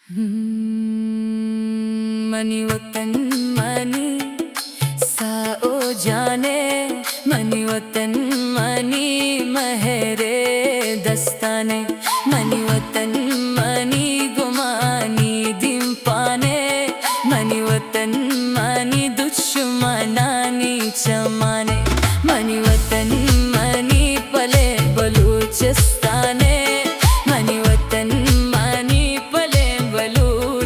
Money वतन money Sao जाने, money वतन मनी महरे दस्ताने, मनी वतन मनी गुमानी दिंपाने, मनी वतन मनी दुश्मनानी चमाने, मनी वतन मनी पले बलूचिस्ताने, मनी वतन मनी पले बलूचिस्ताने।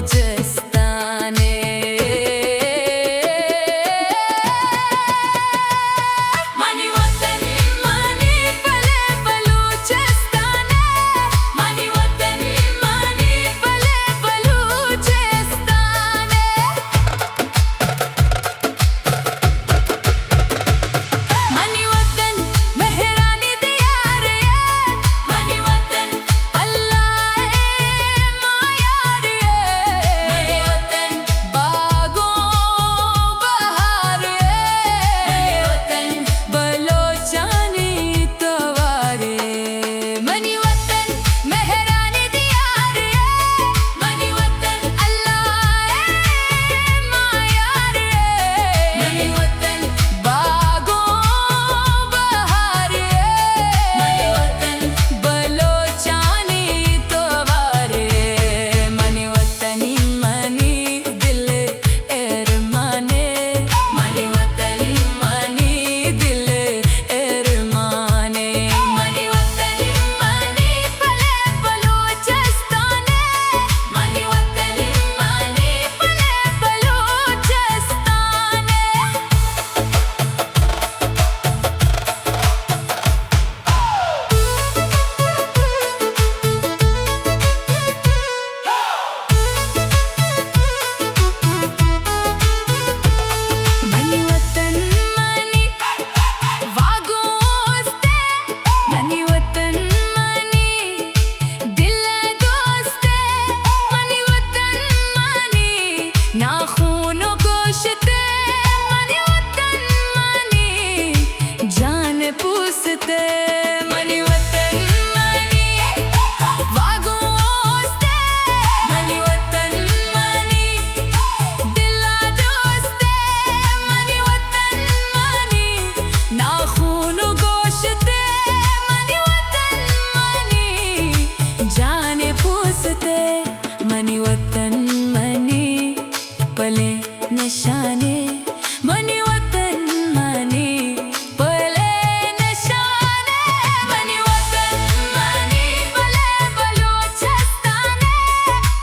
मनी वतन मनी पले बलूचिस्ताने, मनी वतन मनी पले बलूचिस्ताने। मनी वतन मेहरानी दियार है, मनी वतन अल्लाह मायार है, मनी वतन बागों बहार है, मनी वतन बलोचानी तवार है। मनी वतन मेहरानी दियार है, मनी वतन अल्लाह मायार है, मनी वतन बागों बहार है, मनी वतन बलोचानी तवार है। मनी वतन मनी दिल एरमाने, मनी वतन मनी दिल एरमाने, मनी वतन मनी पले बलूचिस्ताने, मनी वतन मनी पले बलूचिस्ताने। मनी वतन मनी वागोस्ते, मनी वतन मनी दिल दोस्ते, मनी वतन मनी नाखून गोश्ते, मनी वतन मनी जान पूसते, मनी वतन मनी वागोस्ते, मनी वतन मनी दिल दोस्ते, मनी वतन मनी नाखून गोश्ते, मनी वतन मनी जान पूसते, मनी वतन मनी पले निशाने, मनी वतन मनी पले निशाने, मनी वतन मनी पले बलूचिस्ताने,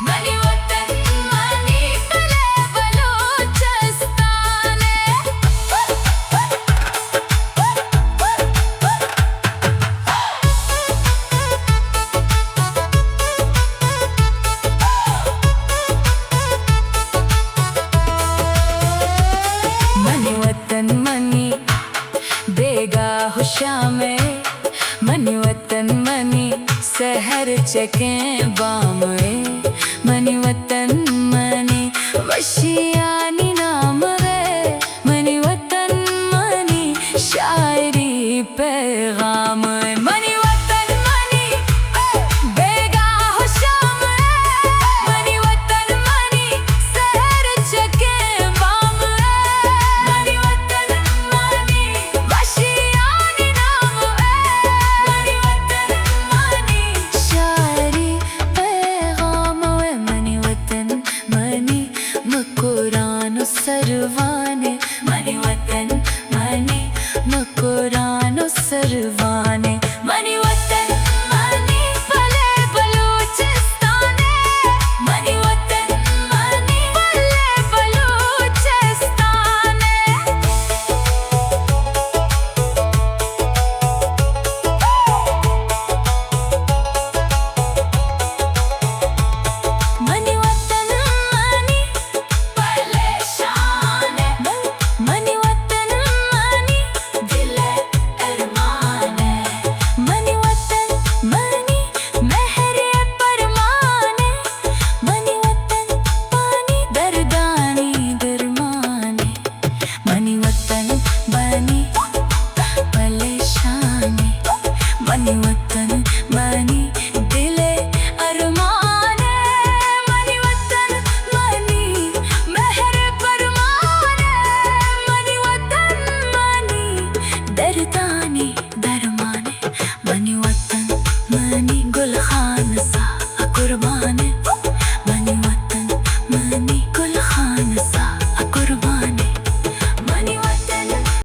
मनी वतन मनी पले बलूचिस्ताने। मनी वतन मनी बेगा शामे, मनी वतन मनी सहर चके बामे, मनी वतन मनी वशी